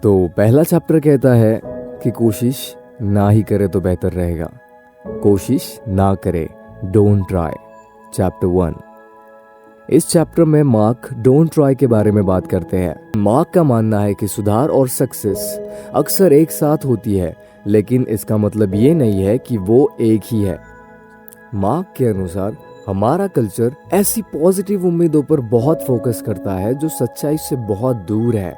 तो पहला चैप्टर कहता है कि कोशिश ना ही करे तो बेहतर रहेगा। कोशिश ना करे, डोंट ट्राई। चैप्टर 1। इस चैप्टर में मार्क डोंट ट्राई के बारे में बात करते हैं। मार्क का मानना है कि सुधार और सक्सेस अक्सर एक साथ होती है, लेकिन इसका मतलब ये नहीं है कि वो एक ही है। मार्क के अनुसार हमारा कल्चर ऐसी पॉजिटिव उम्मीदों पर बहुत फोकस करता है जो सच्चाई से बहुत दूर है,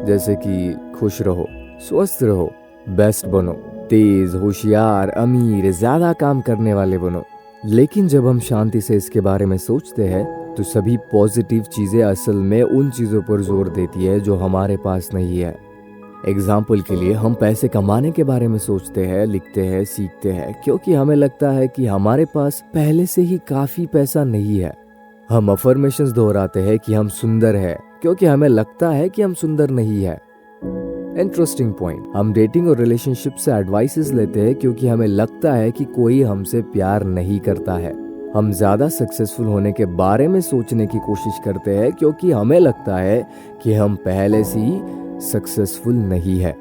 जैसे कि खुश रहो, स्वस्थ रहो, बेस्ट बनो, तेज, होशियार, अमीर, ज्यादा काम करने वाले बनो। लेकिन जब हम शांति से इसके बारे में सोचते हैं तो सभी पॉजिटिव चीजें असल में उन चीजों पर जोर देती है जो हमारे पास नहीं है। एग्जाम्पल के लिए हम पैसे कमाने के बारे में सोचते हैं, लिखते हैं, सीखते हैं क्योंकि हमें लगता है कि हमारे पास पहले से ही काफी पैसा नहीं है। हम अफर्मेशंस दोहराते हैं कि हम सुंदर है क्योंकि हमें लगता है कि हम सुंदर नहीं है। इंटरेस्टिंग पॉइंट, हम डेटिंग और रिलेशनशिप से एडवाइसेस लेते हैं क्योंकि हमें लगता है कि कोई हमसे प्यार नहीं करता है। हम ज्यादा सक्सेसफुल होने के बारे में सोचने की कोशिश करते हैं क्योंकि हमें लगता है कि हम पहले से ही सक्सेसफुल नहीं है।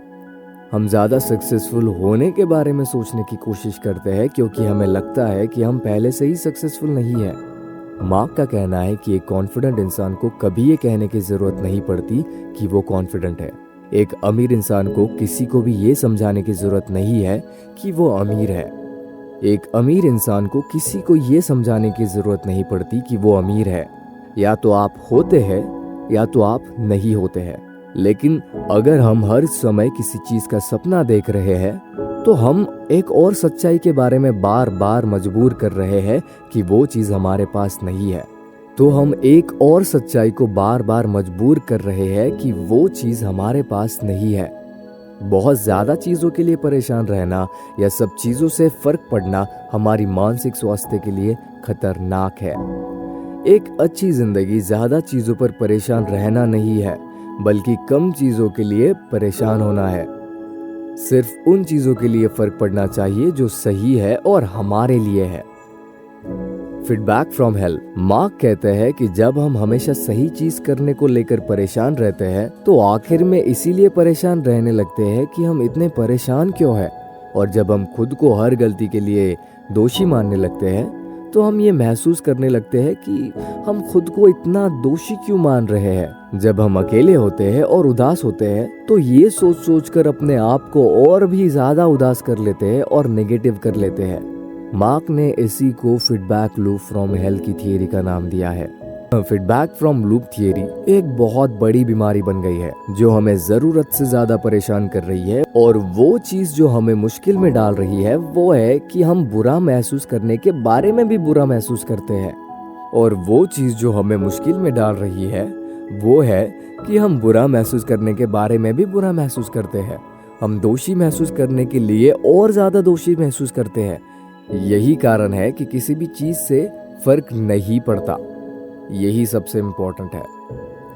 हम ज्यादा सक्सेसफुल होने के बारे में सोचने की कोशिश करते हैं क्योंकि हमें लगता है कि हम पहले से ही सक्सेसफुल नहीं है। मार्क का कहना है कि एक कॉन्फिडेंट इंसान को कभी ये कहने की जरूरत नहीं पड़ती कि वो कॉन्फिडेंट है। एक अमीर इंसान को किसी को भी ये समझाने की जरूरत नहीं है कि वो अमीर है। एक अमीर इंसान को किसी को ये समझाने की जरूरत नहीं पड़ती कि वो अमीर है। या तो आप होते हैं या तो आप नहीं होते हैं। लेकिन अगर हम हर समय किसी चीज का सपना देख रहे हैं तो हम एक और सच्चाई के बारे में बार बार मजबूर कर रहे हैं कि वो चीज हमारे पास नहीं है। तो हम एक और सच्चाई को बार बार मजबूर कर रहे हैं कि वो चीज हमारे पास नहीं है। बहुत ज्यादा चीजों के लिए परेशान रहना या सब चीजों से फर्क पड़ना हमारी मानसिक स्वास्थ्य के लिए खतरनाक है। एक अच्छी जिंदगी ज्यादा चीजों पर परेशान रहना नहीं है, बल्कि कम चीजों के लिए परेशान होना है। सिर्फ उन चीजों के लिए फर्क पड़ना चाहिए जो सही है और हमारे लिए है। फीडबैक फ्रॉम हेल, मार्क कहते हैं कि जब हम हमेशा सही चीज करने को लेकर परेशान रहते हैं तो आखिर में इसीलिए परेशान रहने लगते हैं कि हम इतने परेशान क्यों हैं। और जब हम खुद को हर गलती के लिए दोषी मानने लगते हैं तो हम ये महसूस करने लगते हैं कि हम खुद को इतना दोषी क्यों मान रहे हैं। जब हम अकेले होते हैं और उदास होते हैं तो ये सोच सोच कर अपने आप को और भी ज्यादा उदास कर लेते हैं और नेगेटिव कर लेते हैं। मार्क ने इसी को फीडबैक लूप फ्रॉम हेल की थियरी का नाम दिया है। फीडबैक फ्रॉम लूप थियरी एक बहुत बड़ी बीमारी बन गई है जो हमें जरूरत से ज्यादा परेशान कर रही है। और वो चीज जो हमें मुश्किल में डाल रही है वो है कि हम बुरा महसूस करने के बारे में भी बुरा महसूस करते हैं। और वो चीज जो हमें मुश्किल में डाल रही है वो है कि हम बुरा महसूस करने के बारे में भी बुरा महसूस करते हैं। हम दोषी महसूस करने के लिए और ज्यादा दोषी महसूस करते हैं। यही कारण है कि किसी भी चीज से फर्क नहीं पड़ता। यही सबसे इम्पोर्टेंट है।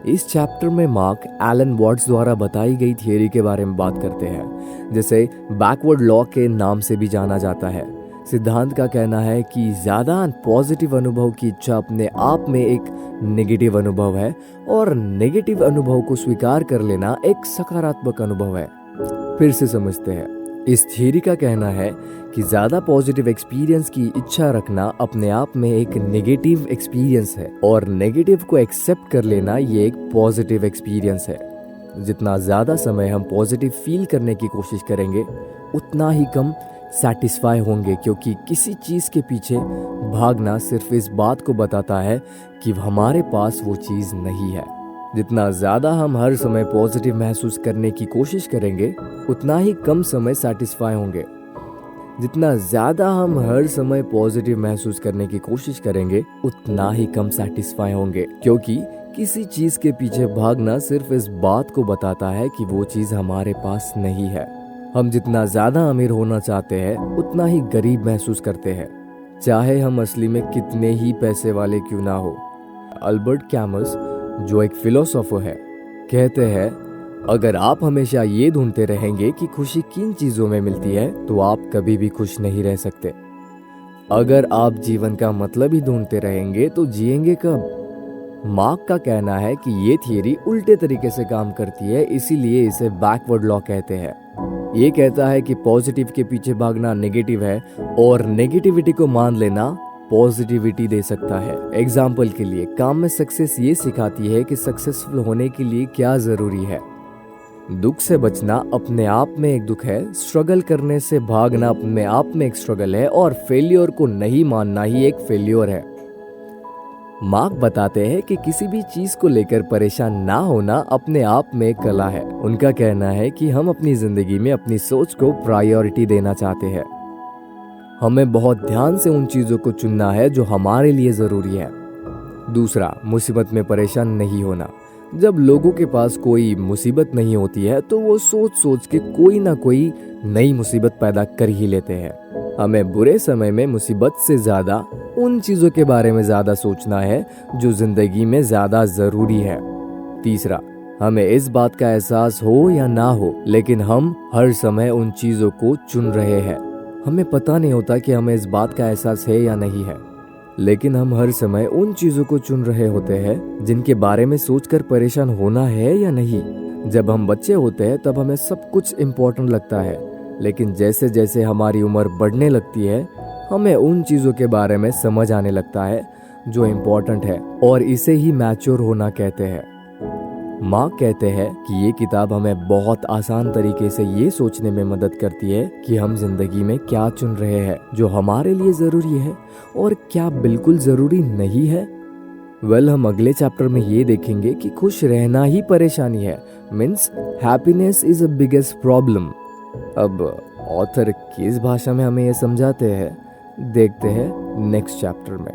इस चैप्टर में मार्क एलन वाट्स द्वारा बताई गई थियरी के बारे में बात करते हैं, जिसे बैकवर्ड लॉ के नाम से भी जाना जाता है। सिद्धांत का कहना है कि ज्यादा पॉजिटिव अनुभव की इच्छा अपने आप में एक नेगेटिव अनुभव है और नेगेटिव अनुभव को स्वीकार कर लेना एक सकारात्मक अनुभव है। फिर से समझते हैं। इस थियरी का कहना है कि ज्यादा पॉजिटिव एक्सपीरियंस की इच्छा रखना अपने आप में एक नेगेटिव एक्सपीरियंस है और नेगेटिव को एक्सेप्ट कर लेना ये एक पॉजिटिव एक्सपीरियंस है। जितना ज्यादा समय हम पॉजिटिव फील करने की कोशिश करेंगे उतना ही कम सेटिस्फाई होंगे, क्योंकि किसी चीज के पीछे भागना सिर्फ इस बात को बताता है कि हमारे पास वो चीज नहीं है। जितना ज्यादा हम हर समय पॉजिटिव महसूस करने की कोशिश करेंगे उतना ही कम समय सेटिस्फाई होंगे। जितना ज्यादा हम हर समय पॉजिटिव महसूस करने की कोशिश करेंगे उतना ही कम सेटिस्फाई होंगे, क्योंकि किसी चीज के पीछे भागना सिर्फ इस बात को बताता है कि वो चीज हमारे पास नहीं है। हम जितना ज्यादा अमीर होना चाहते हैं उतना ही गरीब महसूस करते हैं, चाहे हम असली में कितने ही पैसे वाले क्यों ना हो। अल्बर्ट कैमस, जो एक फिलोसोफर है, कहते हैं अगर आप हमेशा ये ढूंढते रहेंगे कि खुशी किन चीजों में मिलती है तो आप कभी भी खुश नहीं रह सकते। अगर आप जीवन का मतलब ही ढूंढते रहेंगे तो जिएंगे कब? मार्क का कहना है कि ये थियरी उल्टे तरीके से काम करती है, इसीलिए इसे बैकवर्ड लॉ कहते हैं। ये कहता है कि पॉजिटिव के पीछे भागना नेगेटिव है और नेगेटिविटी को मान लेना पॉजिटिविटी दे सकता है। एग्जाम्पल के लिए, काम में सक्सेस ये सिखाती है कि सक्सेसफुल होने के लिए क्या जरूरी है। दुख से बचना अपने आप में एक दुख है, स्ट्रगल करने से भागना अपने आप में एक स्ट्रगल है और फेलियर को नहीं मानना ही एक फेलियर है। मार्क बताते हैं कि किसी भी चीज को लेकर परेशान ना होना अपने आप में एक कला है। उनका कहना है कि हम अपनी जिंदगी में अपनी सोच को प्रायोरिटी देना चाहते हैं। हमें बहुत ध्यान से उन चीजों को चुनना है जो हमारे लिए जरूरी है। दूसरा, मुसीबत में परेशान नहीं होना। जब लोगों के पास कोई मुसीबत नहीं होती है तो वो सोच सोच के कोई ना कोई नई मुसीबत पैदा कर ही लेते हैं। हमें बुरे समय में मुसीबत से ज्यादा उन चीजों के बारे में ज्यादा सोचना है जो जिंदगी में ज्यादा जरूरी है। तीसरा, हमें इस बात का एहसास हो या ना हो, लेकिन हम हर समय उन चीजों को चुन रहे हैं। हमें पता नहीं होता कि हमें इस बात का एहसास है या नहीं है, लेकिन हम हर समय उन चीजों को चुन रहे होते हैं जिनके बारे में सोचकर परेशान होना है या नहीं। जब हम बच्चे होते हैं तब हमें सब कुछ इम्पोर्टेंट लगता है, लेकिन जैसे जैसे हमारी उम्र बढ़ने लगती है हमें उन चीजों के बारे में समझ आने लगता है जो इम्पोर्टेंट है, और इसे ही मैच्योर होना कहते हैं। मार्क कहते हैं कि ये किताब हमें बहुत आसान तरीके से ये सोचने में मदद करती है कि हम जिंदगी में क्या चुन रहे हैं जो हमारे लिए जरूरी है और क्या बिल्कुल जरूरी नहीं है। हम अगले चैप्टर में ये देखेंगे कि खुश रहना ही परेशानी है, means happiness is a biggest problem. अब ऑथर किस भाषा में हमें ये समझाते हैं, देखते हैं नेक्स्ट चैप्टर में।